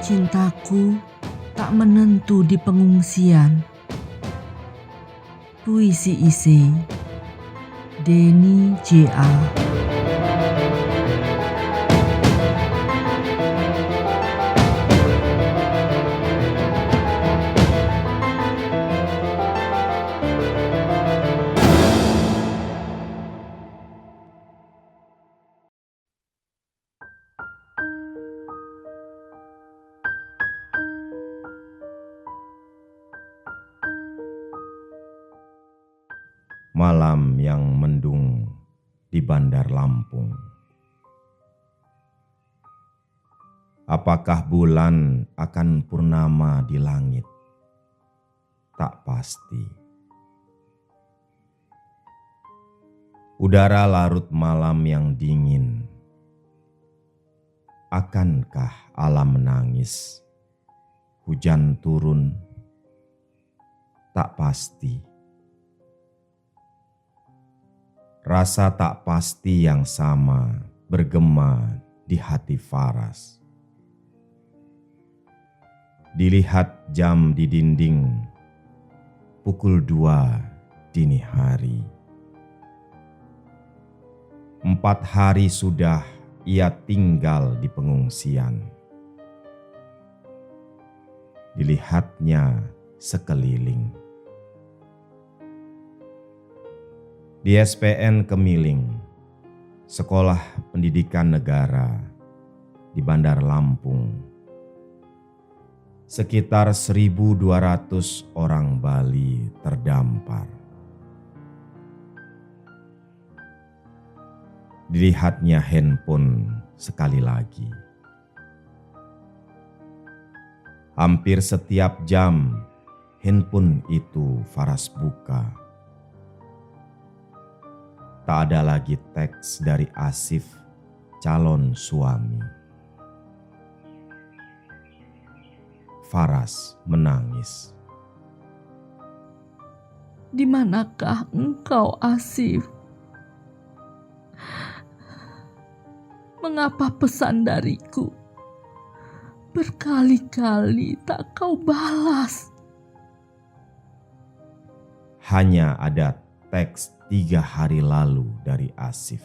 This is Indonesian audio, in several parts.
Cintaku tak menentu di pengungsian. Puisi Ise, Denny J.A. Malam yang mendung di Bandar Lampung. Apakah bulan akan purnama di langit? Tak pasti. Udara larut malam yang dingin. Akankah alam menangis? Hujan turun? Tak pasti. Rasa tak pasti yang sama bergema di hati Faras. Dilihat jam di dinding, pukul 2 dini hari. 4 hari sudah ia tinggal di pengungsian. Dilihatnya sekeliling. Di SPN Kemiling, Sekolah Pendidikan Negara di Bandar Lampung, sekitar 1.200 orang Bali terdampar. Dilihatnya handphone sekali lagi. Hampir setiap jam handphone itu Faras buka. Tak ada lagi teks dari Asif, calon suami. Faras menangis. Di manakah engkau, Asif? Mengapa pesan dariku berkali-kali tak kau balas? Hanya ada teks 3 hari lalu dari Asif.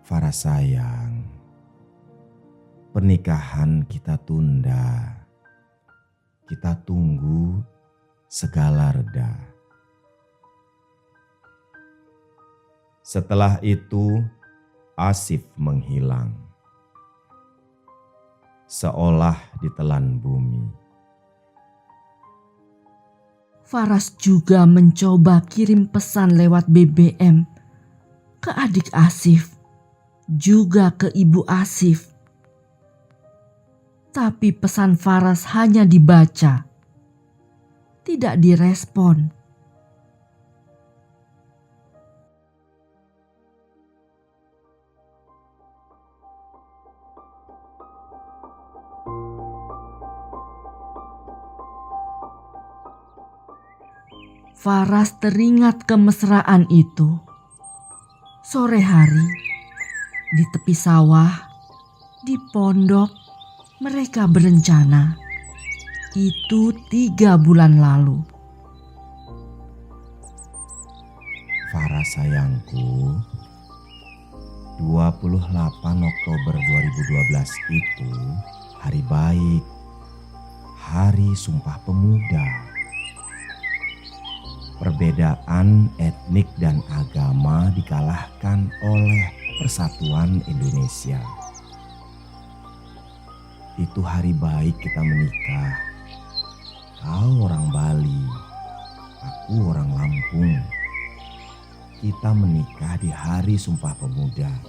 Faras sayang, pernikahan kita tunda. Kita tunggu segala reda. Setelah itu, Asif menghilang. Seolah ditelan bumi. Faras juga mencoba kirim pesan lewat BBM ke adik Asif, juga ke ibu Asif. Tapi pesan Faras hanya dibaca, tidak direspon. Faras teringat kemesraan itu. Sore hari, di tepi sawah, di pondok, mereka berencana. Itu 3 bulan lalu. Faras sayangku, 28 Oktober 2012 itu hari baik, hari Sumpah Pemuda. Perbedaan etnik dan agama dikalahkan oleh Persatuan Indonesia. Itu hari baik kita menikah. Kau orang Bali, aku orang Lampung. Kita menikah di hari Sumpah Pemuda.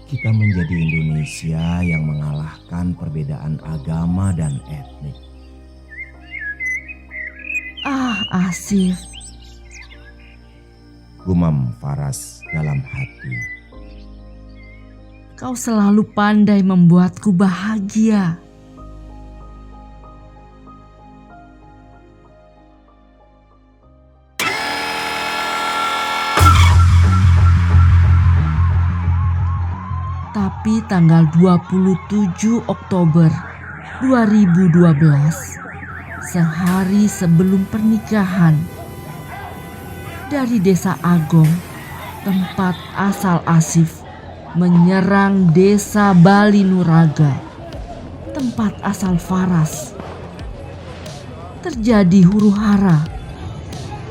Kita menjadi Indonesia yang mengalahkan perbedaan agama dan etnik. Ah, Asif, Gumam Faras dalam hati. kau selalu pandai membuatku bahagia. Tapi tanggal 27 Oktober 2012, sehari sebelum pernikahan, dari Desa Agong, tempat asal Asif, menyerang Desa Bali Nuraga, tempat asal Faras. Terjadi huru-hara,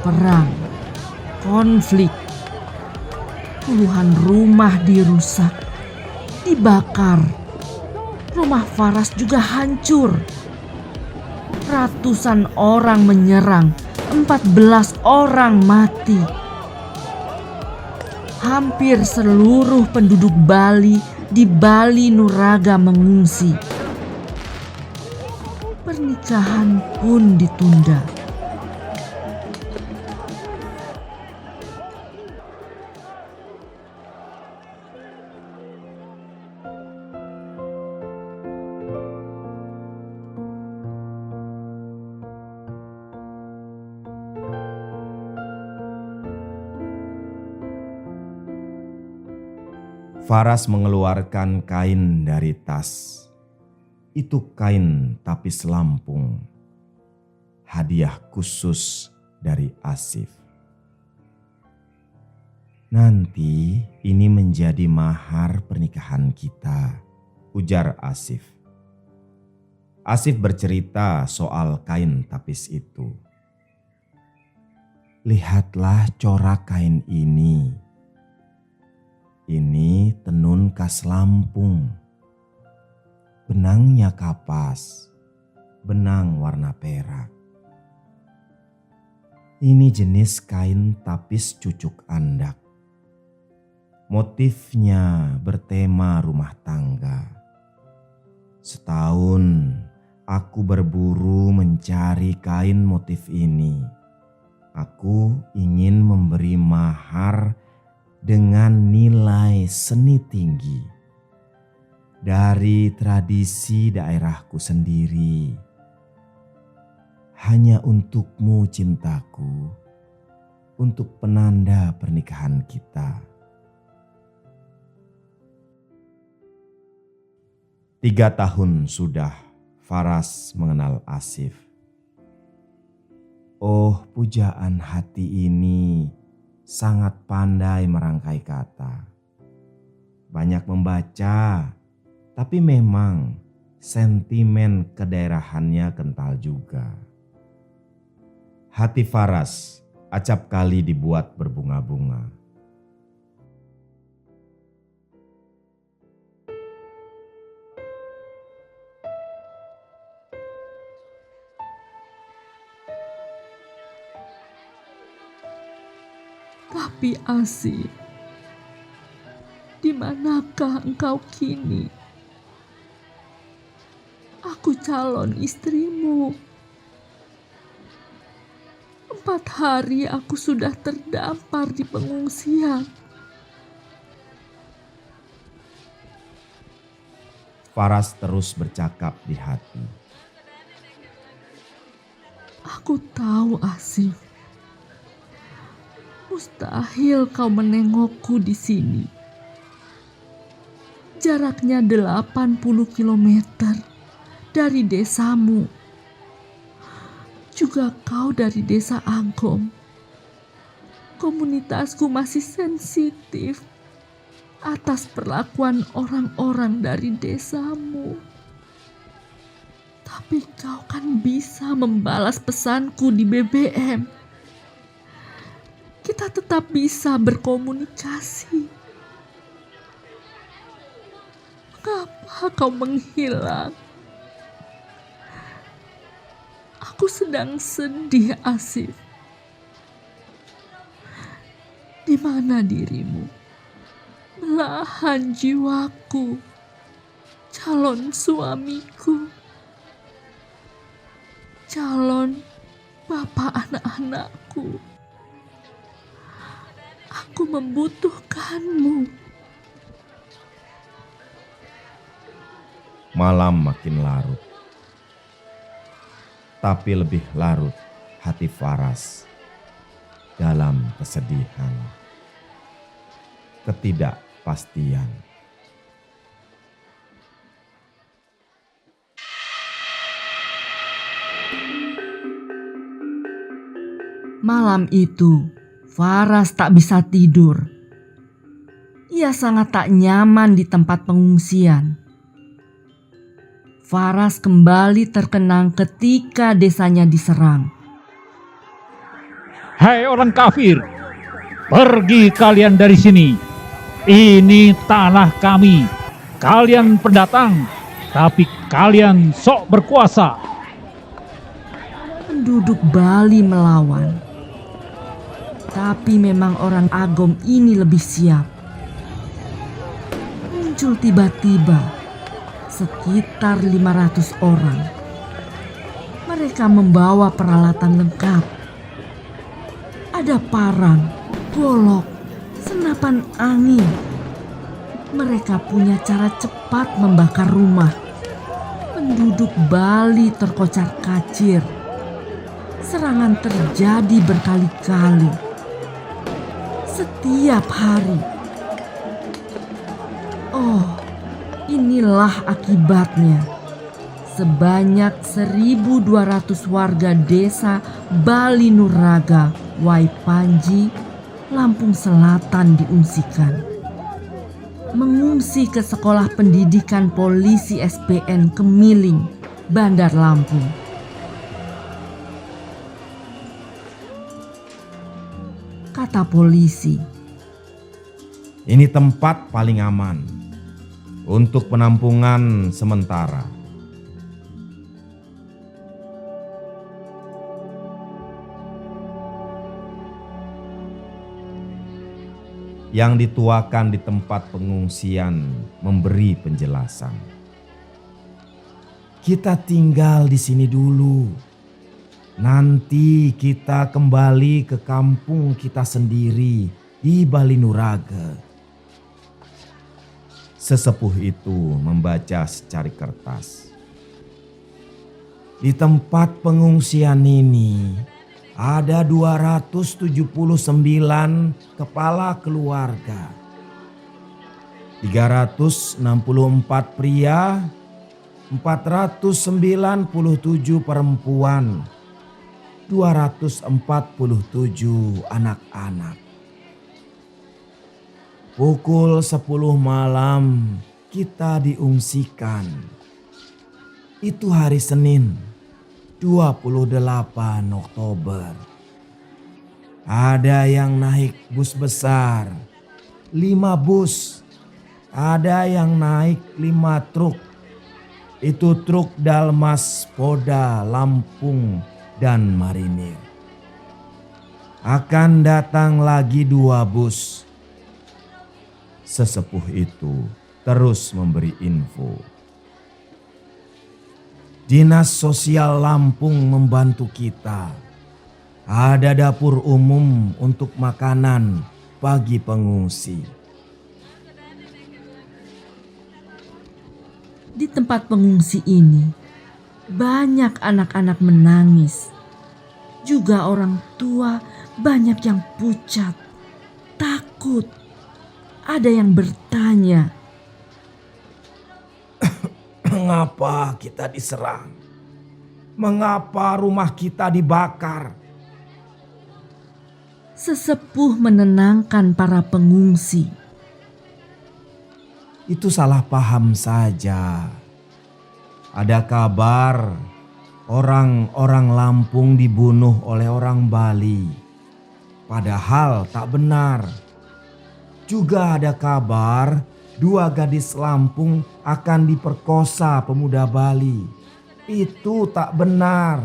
perang, konflik. Puluhan rumah dirusak, dibakar. Rumah Faras juga hancur. Ratusan orang menyerang, 14 orang mati. Hampir seluruh penduduk Bali di Bali Nuraga mengungsi. Pernikahan pun ditunda. Faras mengeluarkan kain dari tas. Itu kain tapis Lampung, hadiah khusus dari Asif. Nanti ini menjadi mahar pernikahan kita, ujar Asif. Asif bercerita soal kain tapis itu. Lihatlah corak kain ini. Ini tenun khas Lampung. Benangnya kapas, benang warna perak. Ini jenis kain tapis cucuk andak. Motifnya bertema rumah tangga. Setahun aku berburu mencari kain motif ini. Aku ingin memberi mahar dengan nilai seni tinggi dari tradisi daerahku sendiri. Hanya untukmu cintaku, untuk penanda pernikahan kita. 3 tahun sudah Faras mengenal Asif. Oh, pujaan hati ini sangat pandai merangkai kata. Banyak membaca, tapi memang sentimen kedaerahannya kental juga. Hati Faras acap kali dibuat berbunga-bunga. Tapi Asif, di manakah engkau kini? Aku calon istrimu. 4 hari aku sudah terdampar di pengungsian. Faras terus bercakap di hati. Aku tahu, Asif. Mustahil kau menengokku di sini. Jaraknya 80 kilometer dari desamu. Juga kau dari Desa Agong. Komunitasku masih sensitif atas perlakuan orang-orang dari desamu. Tapi kau kan bisa membalas pesanku di BBM. Kita tetap bisa berkomunikasi. Mengapa kau menghilang? Aku sedang sedih, Asif. Di mana dirimu? Belahan jiwaku, calon suamiku, calon bapak anak-anakku. Aku membutuhkanmu. Malam makin larut. Tapi lebih larut hati Faras dalam kesedihan, ketidakpastian. Malam itu, Faras tak bisa tidur. Ia sangat tak nyaman di tempat pengungsian. Faras kembali terkenang ketika desanya diserang. Hai orang kafir, pergi kalian dari sini. Ini tanah kami. Kalian pendatang, tapi kalian sok berkuasa. Penduduk Bali melawan. Tapi memang orang Agom ini lebih siap. Muncul tiba-tiba sekitar 500 orang. Mereka membawa peralatan lengkap. Ada parang, golok, senapan angin. Mereka punya cara cepat membakar rumah. Penduduk Bali terkocar-kacir. Serangan terjadi berkali-kali. Setiap hari. Oh, inilah akibatnya. Sebanyak 1.200 warga desa Bali Nuraga, Waipanji, Lampung Selatan diungsikan. Mengungsi ke sekolah pendidikan polisi SPN Kemiling, Bandar Lampung. Kata polisi, Ini tempat paling aman untuk penampungan sementara. Yang dituakan di tempat pengungsian memberi penjelasan. Kita tinggal di sini dulu. Nanti kita kembali ke kampung kita sendiri di Bali Nuraga. Sesepuh itu membaca secari kertas. Di tempat pengungsian ini ada 279 kepala keluarga. 364 pria, 497 perempuan, 247 anak-anak. Pukul 10 malam kita diungsikan. Itu hari Senin, 28 Oktober. Ada yang naik bus besar, 5 bus. Ada yang naik 5 truk. Itu truk Dalmas Polda Lampung dan Marinir. Akan datang lagi 2 bus. Sesepuh itu terus memberi info. Dinas Sosial Lampung membantu kita. Ada dapur umum untuk makanan bagi pengungsi. di tempat pengungsi ini banyak anak-anak menangis. Juga orang tua banyak yang pucat, takut. Ada yang bertanya, Mengapa kita diserang? Mengapa rumah kita dibakar? sesepuh menenangkan para pengungsi. Itu salah paham saja. Ada kabar orang-orang Lampung dibunuh oleh orang Bali. Padahal tak benar. Juga ada kabar 2 gadis Lampung akan diperkosa pemuda Bali. Itu tak benar.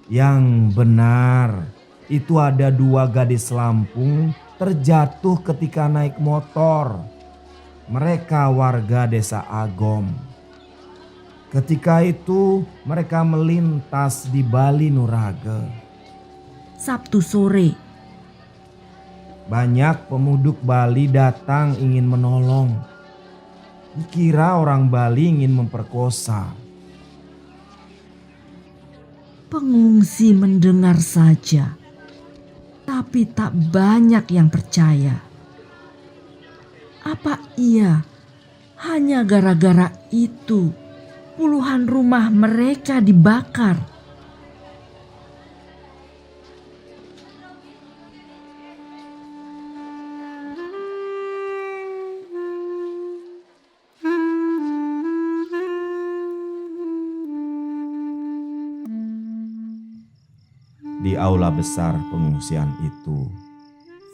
Yang benar itu ada 2 gadis Lampung terjatuh ketika naik motor. Mereka warga desa Agom. Ketika itu mereka melintas di Bali Nuraga. Sabtu sore, Banyak pemudik Bali datang ingin menolong. Dikira orang Bali ingin memperkosa. pengungsi mendengar saja, tapi tak banyak yang percaya. Apa iya hanya gara-gara itu puluhan rumah mereka dibakar? Di aula besar pengungsian itu,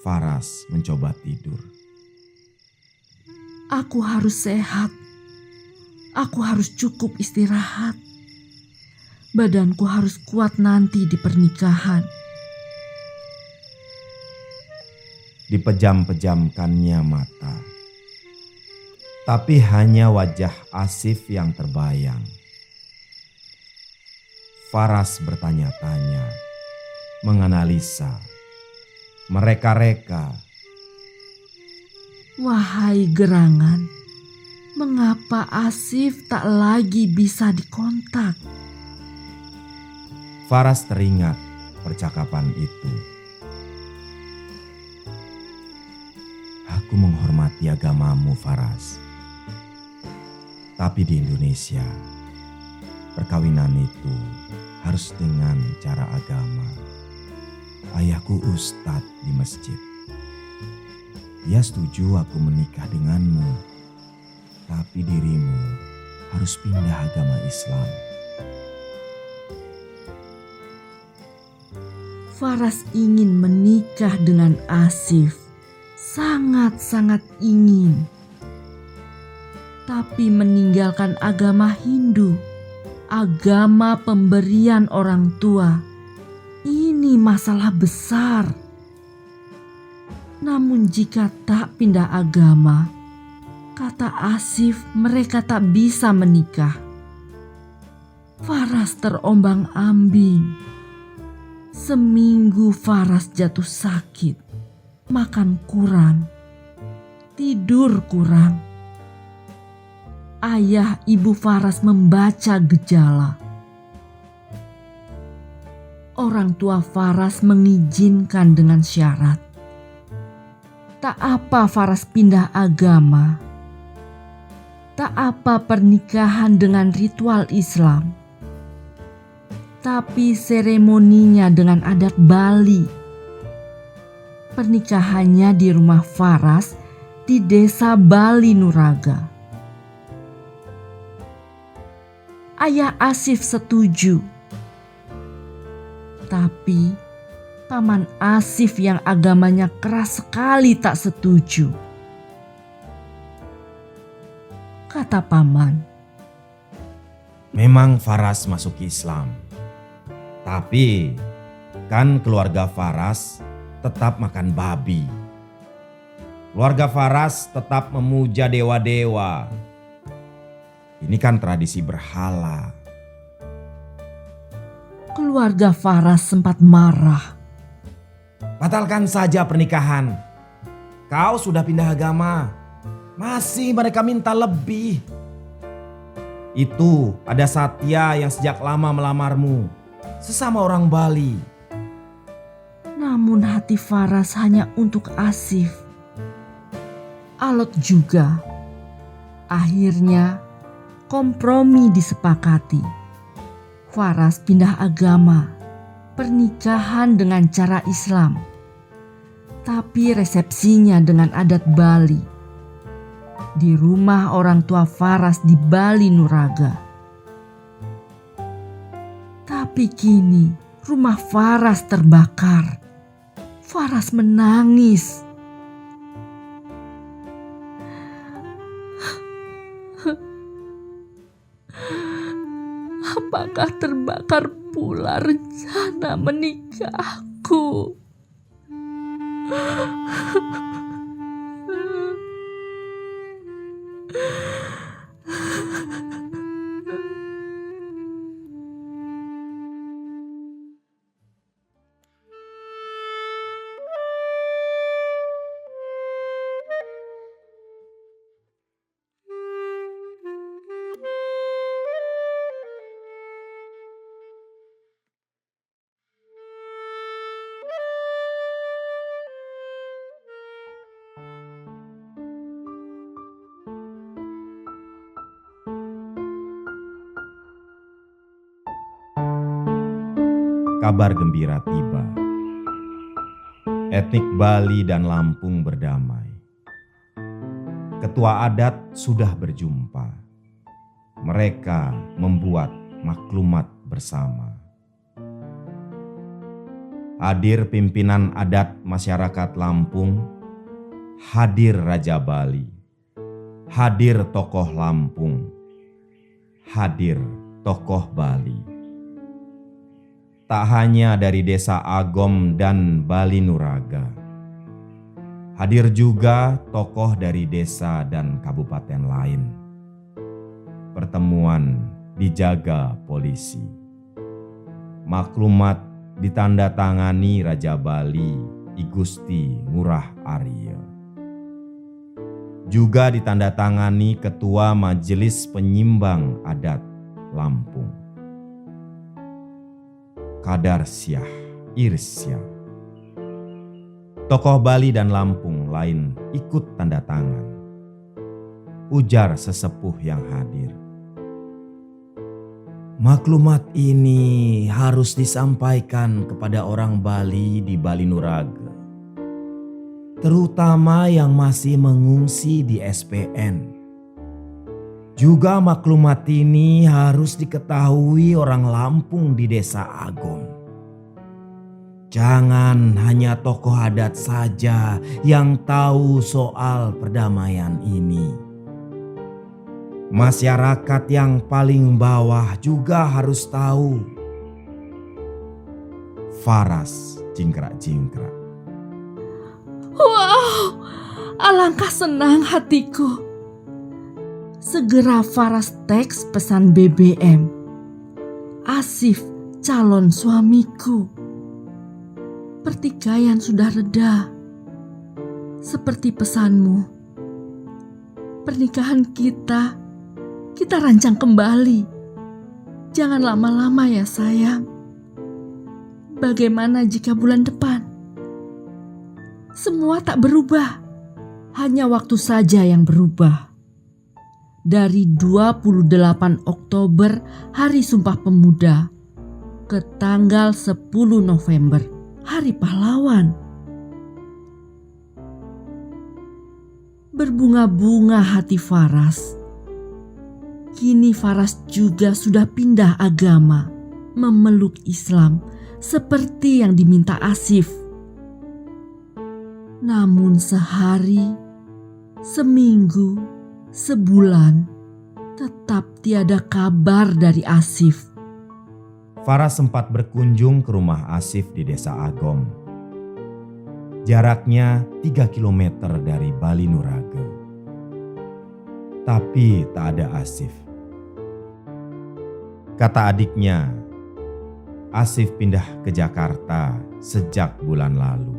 Faras mencoba tidur. Aku harus sehat. Aku harus cukup istirahat. Badanku harus kuat nanti di pernikahan. Dipejam-pejamkannya mata. Tapi hanya wajah Asif yang terbayang. Faras bertanya-tanya, menganalisa, mereka-reka. Wahai gerangan, mengapa Asif tak lagi bisa dikontak? Faras teringat percakapan itu. Aku menghormati agamamu, Faras. Tapi di Indonesia, perkawinan itu harus dengan cara agama. Ayahku ustadz di masjid. Dia setuju aku menikah denganmu. Tapi dirimu harus pindah agama Islam. Faras ingin menikah dengan Asif. Sangat-sangat ingin. Tapi meninggalkan agama Hindu, agama pemberian orang tua, ini masalah besar. Namun jika tak pindah agama, kata Asif, mereka tak bisa menikah. Faras terombang-ambing. Seminggu Faras jatuh sakit, makan kurang, tidur kurang. Ayah ibu Faras membaca gejala. Orang tua Faras mengizinkan dengan syarat. Tak apa Faras pindah agama. Tak apa pernikahan dengan ritual Islam. Tapi seremoninya dengan adat Bali. Pernikahannya di rumah Faras di desa Bali Nuraga. Ayah Asif setuju. Tapi paman Asif yang agamanya keras sekali tak setuju. Kata paman, memang Faras masuk Islam. Tapi kan keluarga Faras tetap makan babi. Keluarga Faras tetap memuja dewa-dewa. Ini kan tradisi berhala. keluarga Faras sempat marah. Batalkan saja pernikahan. Kau sudah pindah agama. Masih mereka minta lebih. Itu ada Satya yang sejak lama melamarmu. Sesama orang Bali. Namun hati Faras hanya untuk Asif. Alot juga. Akhirnya kompromi disepakati. Faras pindah agama, pernikahan dengan cara Islam. Tapi resepsinya dengan adat Bali. Di rumah orang tua Faras di Bali Nuraga. Tapi kini rumah Faras terbakar. Faras menangis. Apakah terbakar pula rencana menikahku? Kabar gembira tiba. Etnik Bali dan Lampung berdamai. Ketua adat sudah berjumpa. Mereka membuat maklumat bersama. Hadir pimpinan adat masyarakat Lampung, hadir Raja Bali, hadir tokoh Lampung, hadir tokoh Bali. Tak hanya dari Desa Agom dan Bali Nuraga, hadir juga tokoh dari desa dan kabupaten lain. Pertemuan dijaga polisi. Maklumat ditandatangani Raja Bali I Gusti Ngurah Arya. Juga ditandatangani Ketua Majelis Penyimbang Adat Lampung, Kadarsyah Irsyah. Tokoh Bali dan Lampung lain ikut tanda tangan. Ujar sesepuh yang hadir. Maklumat ini harus disampaikan kepada orang Bali di Bali Nuraga, terutama yang masih mengungsi di SPN. Juga maklumat ini harus diketahui orang Lampung di Desa Agom. Jangan hanya tokoh adat saja yang tahu soal perdamaian ini. Masyarakat yang paling bawah juga harus tahu. Faras jingkrak-jingkrak. Wow, alangkah senang hatiku. Segera Faras teks pesan BBM. Asif calon suamiku. Pertikaian sudah reda. Seperti pesanmu. Pernikahan kita rancang kembali. Jangan lama-lama ya sayang. Bagaimana jika bulan depan? Semua tak berubah. Hanya waktu saja yang berubah. Dari 28 Oktober Hari Sumpah Pemuda ke tanggal 10 November Hari Pahlawan. Berbunga-bunga hati Faras. Kini Faras juga sudah pindah agama, memeluk Islam seperti yang diminta Asif. Namun sehari, seminggu, sebulan, tetap tiada kabar dari Asif. Faras sempat berkunjung ke rumah Asif di Desa Agom. Jaraknya 3 km dari Bali Nuraga. Tapi tak ada Asif. Kata adiknya, Asif pindah ke Jakarta sejak bulan lalu.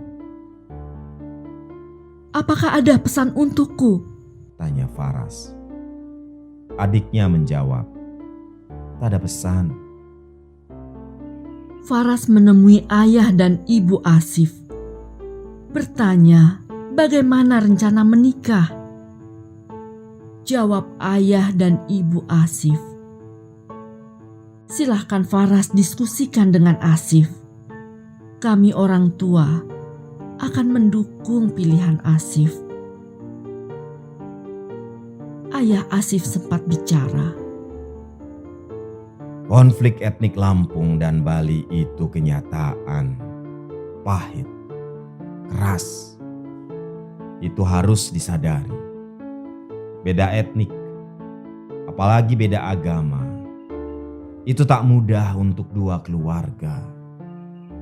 Apakah ada pesan untukku? Tanya Faras. Adiknya menjawab, tak ada pesan. Faras menemui ayah dan ibu Asif. Bertanya bagaimana rencana menikah. Jawab ayah dan ibu Asif. Silahkan Faras diskusikan dengan Asif. Kami orang tua akan mendukung pilihan Asif. Ayah Asif sempat bicara. Konflik etnik Lampung dan Bali itu kenyataan. Pahit, keras. Itu harus disadari. Beda etnik, apalagi beda agama. Itu tak mudah untuk dua keluarga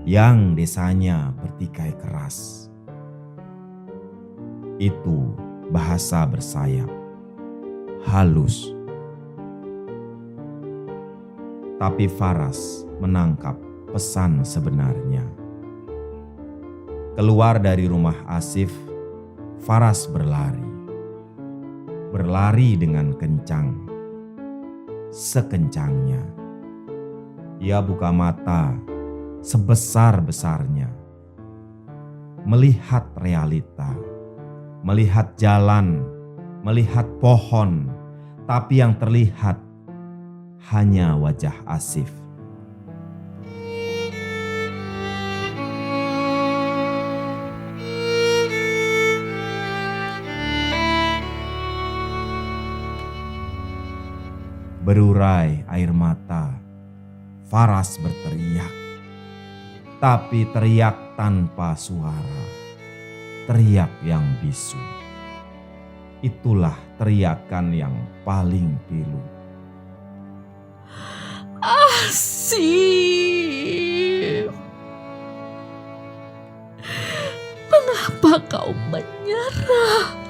yang desanya bertikai keras. Itu bahasa bersayap, halus. Tapi Faras menangkap pesan sebenarnya. Keluar dari rumah Asif, Faras berlari. Berlari dengan kencang, sekencangnya. Ia buka mata sebesar-besarnya, melihat realita, melihat jalan, melihat pohon, tapi yang terlihat hanya wajah Asif. Berurai air mata, Faras berteriak. tapi teriak tanpa suara. Teriak yang bisu. Itulah teriakan yang paling pilu. Asif, mengapa kau menyerah?